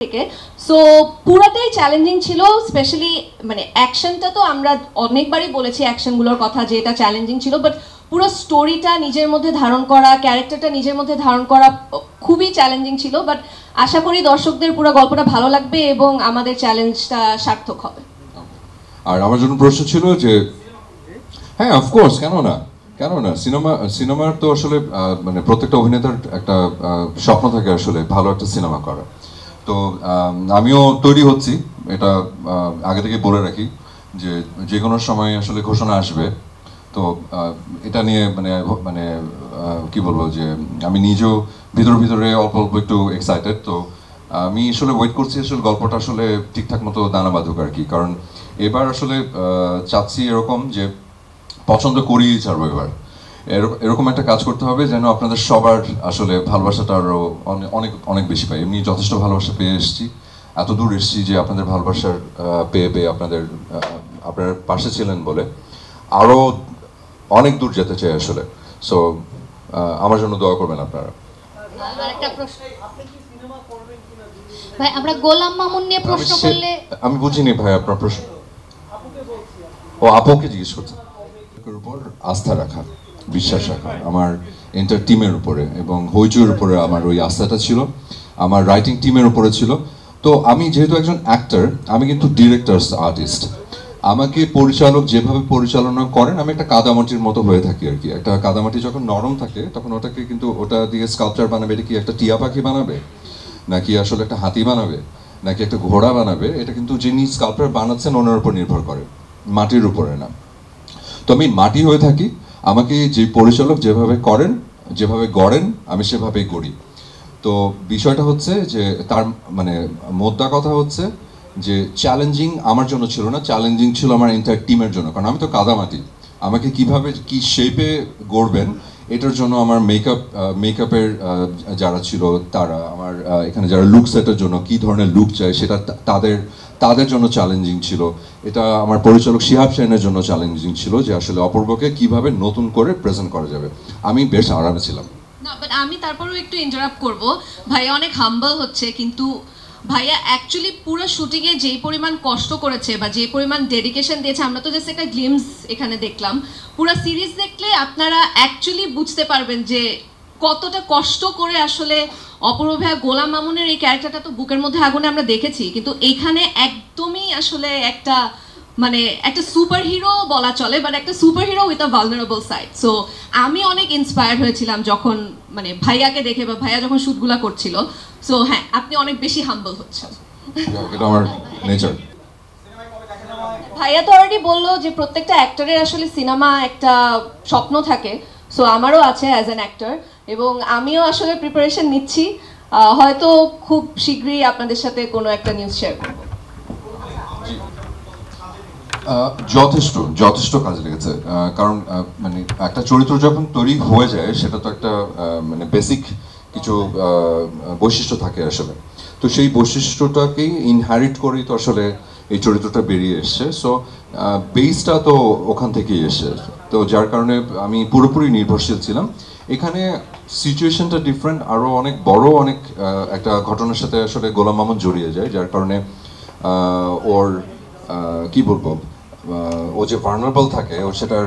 থেকে। সো পুরোটাই চ্যালেঞ্জিং ছিল, স্পেশালি মানে অ্যাকশনটা তো আমরা অনেকবারই বলেছি অ্যাকশনগুলোর কথা যে এটা চ্যালেঞ্জিং ছিল, বাট পুরো স্টোরিটা নিজের মধ্যে ধারণ করা, ক্যারেক্টারটা নিজের মধ্যে ধারণ করা খুবই চ্যালেঞ্জিং ছিল। বাট আশা করি দর্শকদের পুরো গল্পটা ভালো লাগবে এবং আমাদের চ্যালেঞ্জটা সার্থক হবে। আর আমার জন্য প্রশ্ন ছিল যে হ্যাঁ অফকোর্স, কেন না সিনেমার তো আসলে মানে প্রত্যেকটা অভিনেতার একটা স্বপ্ন থাকে আসলে ভালো একটা সিনেমা করা। তো আমিও তৈরি হচ্ছি, এটা আগে থেকে বলে রাখি যে যে কোনো সময় আসলে ঘোষণা আসবে। তো এটা নিয়ে মানে মানে কি বলবো যে আমি নিজেও ভিতরে অল্প অল্প একটু এক্সাইটেড। তো আমি আসলে ওয়েট করছি আসলে গল্পটা আসলে ঠিকঠাক মতো দানা বাঁধুক আর কি। কারণ এবার আসলে চাচ্ছি এরকম যে পছন্দ করিয়ে ছাড়বো এবার, এরকম একটা কাজ করতে হবে যেন আপনাদের সবার আসলে ভালোবাসাটা আরও অনেক অনেক বেশি পাই। এমনি যথেষ্ট ভালোবাসা পেয়ে এসেছি, এত দূর এসেছি যে আপনাদের ভালোবাসার পেয়ে আপনাদের আপনার পাশে ছিলেন বলে আরও অনেক দূর যেতে চাই আসলে। সো আমার জন্য দোয়া করবেন আপনারা। ভাই আমরা গোলাম মামুন নিয়ে প্রশ্ন করলে আমি বুঝিনি ভাই আপনার প্রশ্ন। ও আপুকে জিজ্ঞেস করছেন উপর আস্থা রাখা, বিশ্বাস রাখা আমার এন্টার টিমের উপরে এবং হইচইয়ের উপরে আমার ওই আস্থাটা ছিল, আমার রাইটিং টিমের উপরে ছিল। তো আমি যেহেতু একজন অ্যাক্টর, আমি কিন্তু ডিরেক্টরস আর্টিস্ট। আমাকে পরিচালক যেভাবে পরিচালনা করেন আমি একটা কাদামাটির মতো হয়ে থাকি আর কি। একটা কাদামাটি যখন নরম থাকে তখন ওটাকে কিন্তু ওটা দিয়ে স্কাল্পচার বানাবে, এটা কি একটা টিয়া পাখি বানাবে নাকি আসলে একটা হাতি বানাবে নাকি একটা ঘোড়া বানাবে, এটা কিন্তু যিনি স্কাল্পচার বানাচ্ছেন ওনার উপর নির্ভর করে, মাটির উপরে না। তো আমি মাটি হয়ে থাকি, আমাকে যে পরিচালক যেভাবে করেন যেভাবে গড়েন আমি সেভাবেই করি। তো বিষয়টা হচ্ছে যে তার মানে মোদ্দা কথা হচ্ছে যে চ্যালেঞ্জিং আমার জন্য ছিল না, চ্যালেঞ্জিং ছিল আমার এন্টায়ার টিমের জন্য। কারণ আমি তো কাদামাটি, আমাকে কিভাবে কি শেপে গড়বেন এটার জন্য আমার মেকআপের যারা ছিল তারা, আমার এখানে যারা লুক সেটের জন্য কি ধরনের লুক চাই সেটা তাদের জন্য চ্যালেঞ্জিং ছিল। এটা আমার পরিচালক শিহাব শাহিনের জন্য চ্যালেঞ্জিং ছিল যে আসলে অপূর্বকে কিভাবে নতুন করে প্রেজেন্ট করা যাবে। আমি বেশ আরামে ছিলাম। না বাট আমি তারপরেও একটু ইন্টারাপ্ট করব, ভাইয়া অনেক হাম্বল হচ্ছে, কিন্তু ভাইয়া অ্যাকচুয়ালি পুরো শুটিংয়ে যেই পরিমাণ কষ্ট করেছে বা যে পরিমাণ ডেডিকেশন দিয়েছে, আমরা তো জাস্ট একটা গ্লিমস এখানে দেখলাম। পুরো সিরিজ দেখলে আপনারা অ্যাকচুয়ালি বুঝতে পারবেন যে কতটা কষ্ট করে আসলে অপূর্ব ভাইয়া গোলাম মামুনের এই ক্যারেক্টারটা তো বুকের মধ্যে আগুনে আমরা দেখেছি, কিন্তু এইখানে একদমই আসলে একটা মানে একটা সুপার হিরো বলা চলে, বাট একটা super hero with a vulnerable side. So আমি অনেক ইন্সপায়ার্ড হয়েছিলাম যখন মানে ভাইয়াকে দেখে বা ভাইয়া যখন শুটগুলা করছিল। সো হ্যাঁ, আপনি অনেক বেশি হাম্বল হচ্ছেন। এটা আমার নেচার। ভাইয়া তো অলরেডি বললো যে প্রত্যেকটা অ্যাক্টরের আসলে সিনেমা একটা স্বপ্ন থাকে। সো আমারও আছে অ্যাজ অ্যান অ্যাক্টর, এবং আমিও আসলে প্রিপারেশন নিচ্ছি। হয়তো খুব শীঘ্রই আপনাদের সাথে কোনো একটা নিউজ শেয়ার করব। যথেষ্ট কাজে লেগেছে। কারণ মানে একটা চরিত্র যখন তৈরি হয়ে যায় সেটা তো একটা মানে বেসিক কিছু বৈশিষ্ট্য থাকে আসলে। তো সেই বৈশিষ্ট্যটাকেই ইনহারিট করেই তো আসলে এই চরিত্রটা বেরিয়ে এসছে। সো বেসটা তো ওখান থেকেই এসছে। তো যার কারণে আমি পুরোপুরি নির্ভরশীল ছিলাম। এখানে সিচুয়েশনটা ডিফারেন্ট, আরও অনেক বড় অনেক একটা ঘটনার সাথে আসলে গোলাম মামুন জড়িয়ে যায়, যার কারণে ওর কি বলবো ও যে ভার্নারেবল থাকে ও সেটার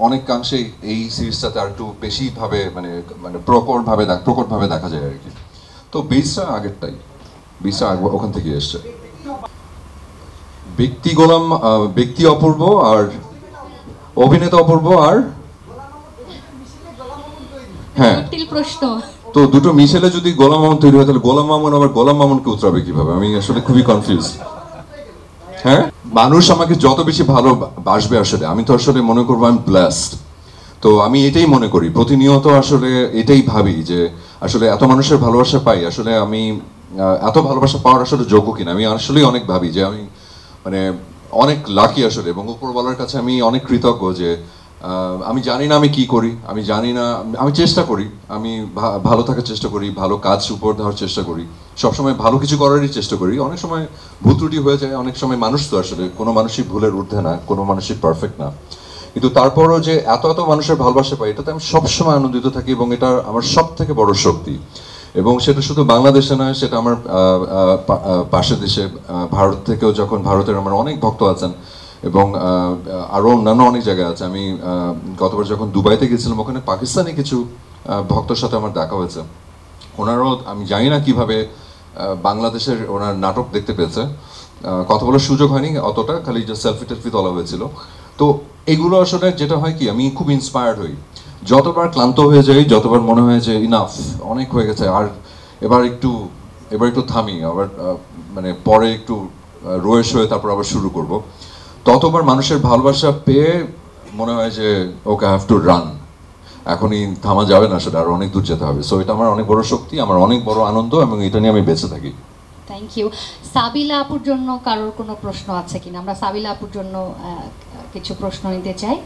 অনেকাংশে এই সিরিজটাতে আর একটু বেশিভাবে মানে মানে প্রকটভাবে দেখা যায় আর কি। তো বেসটা আগেরটাই, বেসটা ওখান থেকে এসছে। ব্যক্তি অপূর্ব আর অভিনেতা অপূর্ব আর হ্যাঁ প্রশ্ন। তো দুটো মিশেলে যদি গোলাম মামুন তৈরি হয় তাহলে গোলাম মামুন আবার গোলাম মামুনকে উতরাবে কিভাবে? আমি আসলে খুবই কনফিউজ। হ্যাঁ, মানুষ আমাকে যত বেশি ভালোবাসবে আসলে আমি তো আসলে মনে করবো আমি ব্লেসড। তো আমি এটাই মনে করি প্রতিনিয়ত, আসলে এটাই ভাবি যে আসলে এত মানুষের ভালোবাসা পাই, আসলে আমি এত ভালোবাসা পাওয়ার আসলে যোগ্য কিনা। আমি আসলেই অনেক ভাবি যে আমি মানে অনেক লাকি আসলে, এবং উপরওয়ালার কাছে আমি অনেক কৃতজ্ঞ যে আমি জানি না আমি কি করি, আমি জানি না, আমি চেষ্টা করি, আমি ভালো থাকার চেষ্টা করি, ভালো কাজ উপর দেওয়ার চেষ্টা করি, সবসময় ভালো কিছু করারই চেষ্টা করি। অনেক সময় ভুল ত্রুটি হয়ে যায়, অনেক সময় মানুষ তো আসলে কোনো মানুষই ভুলের ঊর্ধ্বে না, কোনো মানুষই পারফেক্ট না। কিন্তু তারপরও যে এত মানুষের ভালোবাসা পাই এটাতে আমি সবসময় আনন্দিত থাকি, এবং এটা আমার সব থেকে বড় শক্তি। এবং সেটা শুধু বাংলাদেশে নয়, সেটা আমার পাশের দেশে ভারত থেকেও, যখন ভারতের আমার অনেক ভক্ত আছেন এবং আরও অন্যান্য অনেক জায়গায় আছে। আমি গতবার যখন দুবাইতে গেছিলাম, ওখানে পাকিস্তানি কিছু ভক্তর সাথে আমার দেখা হয়েছে। ওনারাও, আমি জানি না কিভাবে বাংলাদেশের ওনার নাটক দেখতে পেয়েছে, কথা বলার সুযোগ হয়নি অতটা, খালি যে সেলফি টেলফি তোলা হয়েছিল। তো এগুলো আসলে যেটা হয় কি, আমি খুব ইন্সপায়ার্ড হই। যতবার ক্লান্ত হয়ে যাই, যতবার মনে হয় যে ইনাফ, অনেক হয়ে গেছে, আর এবার একটু থামি, আবার মানে পরে একটু রয়েস হয়ে তারপর আবার শুরু করব, ততবার মানুষের ভালোবাসা পেয়ে মনে হয় যে ওকে হ্যাভ টু রান, এখনই থামা যাবে না, সেটা আরো অনেক দূর যেতে হবে। সো এটা আমার অনেক বড় শক্তি, আমার অনেক বড় আনন্দ, এবং এটা নিয়ে আমি বেঁচে থাকি। Thank you. সাবিলা আপুর জন্য কারোর কোনো প্রশ্ন আছে কিনা? আমরা সাবিলা আপুর জন্য কিছু প্রশ্ন নিতে চাই।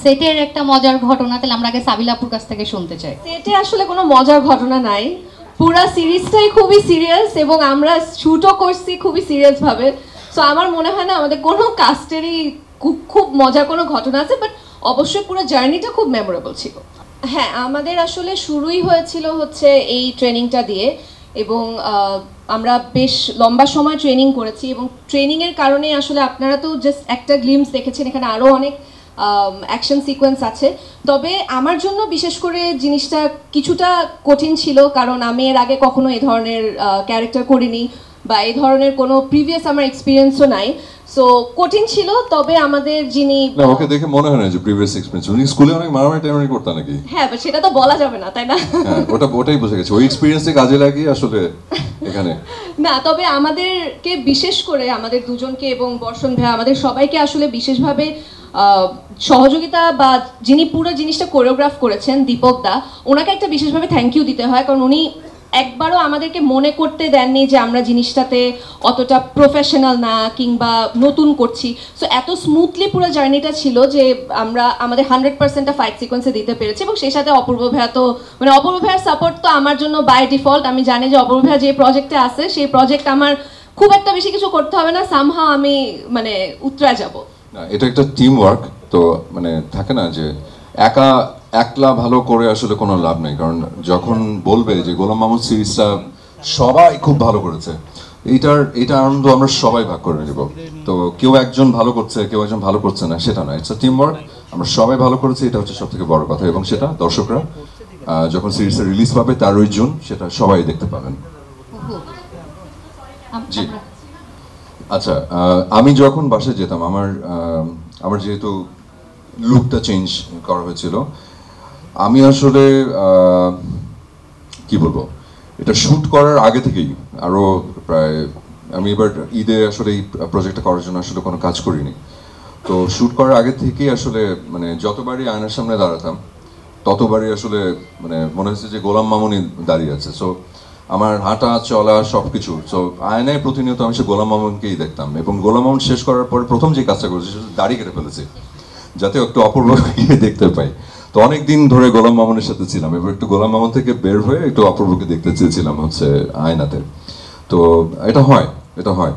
সেটের একটা মজার ঘটনা, তাহলে আমরা আগে সাবিলা আপুর কাছ থেকে শুনতে চাই। সেটে আসলে কোনো মজার ঘটনা নাই, পুরা সিরিজটাই খুবই সিরিয়াস এবং আমরা শুটও করছি খুবই সিরিয়াস ভাবে। সো আমার মনে হয় না আমাদের কোনো কাস্টেরই খুব মজার কোনো ঘটনা আছে, বাট অবশ্যই পুরো জার্নিটা খুব মেমোরেবল ছিল। হ্যাঁ, আমাদের আসলে শুরুই হয়েছিল হচ্ছে এই ট্রেনিংটা দিয়ে, এবং আমরা বেশ লম্বা সময় ট্রেনিং করেছি, এবং ট্রেনিংয়ের কারণে আসলে আপনারা তো জাস্ট একটা গ্লিমস দেখেছেন, এখানে আরও অনেক অ্যাকশন সিকোয়েন্স আছে। তবে আমার জন্য বিশেষ করে জিনিসটা কিছুটা কঠিন ছিল, কারণ আমি এর আগে কখনো এ ধরনের ক্যারেক্টার করিনি, বা এই ধরনের কোনো প্রিভিয়াস আমার এক্সপিরিয়েন্সও নাই। সো কঠিন ছিল। তবে আমাদের যিনি, না, ওকে দেখে মনে হয় না যে প্রিভিয়াস এক্সপেরিয়েন্স, উনি স্কুলে অনেক মারামারি টাইমারি করতেন নাকি? হ্যাঁ, বাট সেটা তো বলা যাবে না, তাই না? হ্যাঁ, ওটাই বুঝে গেছে, ওই এক্সপিরিয়েন্সে কাজে লাগিয়ে আসলে এখানে না, তবে আমাদেরকে বিশেষ করে আমাদের দুজনকে এবং বর্ষণ ভাই, আমাদের সবাইকে আসলে বিশেষভাবে সহযোগিতা, বা যিনি পুরো জিনিসটা কোরিওগ্রাফ করেছেন দীপক দা, ওনাকে একটা বিশেষভাবে থ্যাংক ইউ দিতে হয়, কারণ উনি একবারও আমাদেরকে মনে করতে দেননি যে আমরা জিনিসটাতে অতটা প্রফেশনাল না কিংবা নতুন করছি। সো এত স্মুথলি পুরো জার্নিটা ছিল যে আমরা আমাদের 100%টা ফাইট সিকোয়েন্সে দিতে পেরেছি, এবং সেই সাথে অপূর্ব ভাইয়া তো, মানে অপূর্ব ভাইয়ার সাপোর্ট তো আমার জন্য বাই ডিফল্ট। আমি জানি যে অপূর্ব ভাইয়া যে প্রজেক্টে আছে, সেই প্রজেক্ট আমার খুব একটা বেশি কিছু করতে হবে না, সামহাও আমি মানে উতরা যাব। না, এটা একটা টিম ওয়ার্ক। তো মানে থাকে না যে একলা ভালো করে আসলে কোনো লাভ নেই, কারণ যখন বলবে যে গোলাম মামুন সিরিজটা সবাই খুব ভালো করেছে, এইটা আনন্দ আমরা সবাই ভাগ করে নেব। তো কেউ একজন ভালো করছে, কেউ একজন ভালো করছে না, সেটা না, ইটস আ টিম ওয়ার্ক। আমরা সবাই ভালো করেছি, এটা হচ্ছে সব থেকে বড় কথা, এবং সেটা দর্শকরা যখন সিরিজটা রিলিজ পাবে 13 জুন, সেটা সবাই দেখতে পাবেন। জি, আচ্ছা, আমি যখন বাসায় যেতাম, আমার যেহেতু লুকটা চেঞ্জ করা হয়েছিল, আমি আসলে কি বলবো, এটা শুট করার আগে থেকেই, আরো প্রায়, আমি এবার ঈদে আসলে এই প্রজেক্টটা করার জন্য আসলে কোনো কাজ করিনি। তো শুট করার আগে থেকেই আসলে মানে যতবারই আয়নার সামনে দাঁড়াতাম, ততবারই আসলে মানে মনে হচ্ছে যে গোলাম মামুনই দাঁড়িয়ে আছে। সো আমার হাঁটা চলা সবকিছু, সো আয়নায় প্রতিনিয়ত আমি সে গোলাম মামুনকেই দেখতাম, এবং গোলাম মামুন শেষ করার পরে প্রথম যে কাজটা করেছি সেটা দাড়ি কেটে ফেলেছি, যাতে একটু অপূর্ব দেখতে পাই। তো অনেক দিন ধরে গোলাম মামুনের সাথে ছিলাম, এবার একটু গোলাম মামুন থেকে বের হয়ে একটু অপূর্বকে দেখতে চেয়েছিলাম হচ্ছে আয়নাতে। তো এটা হয়।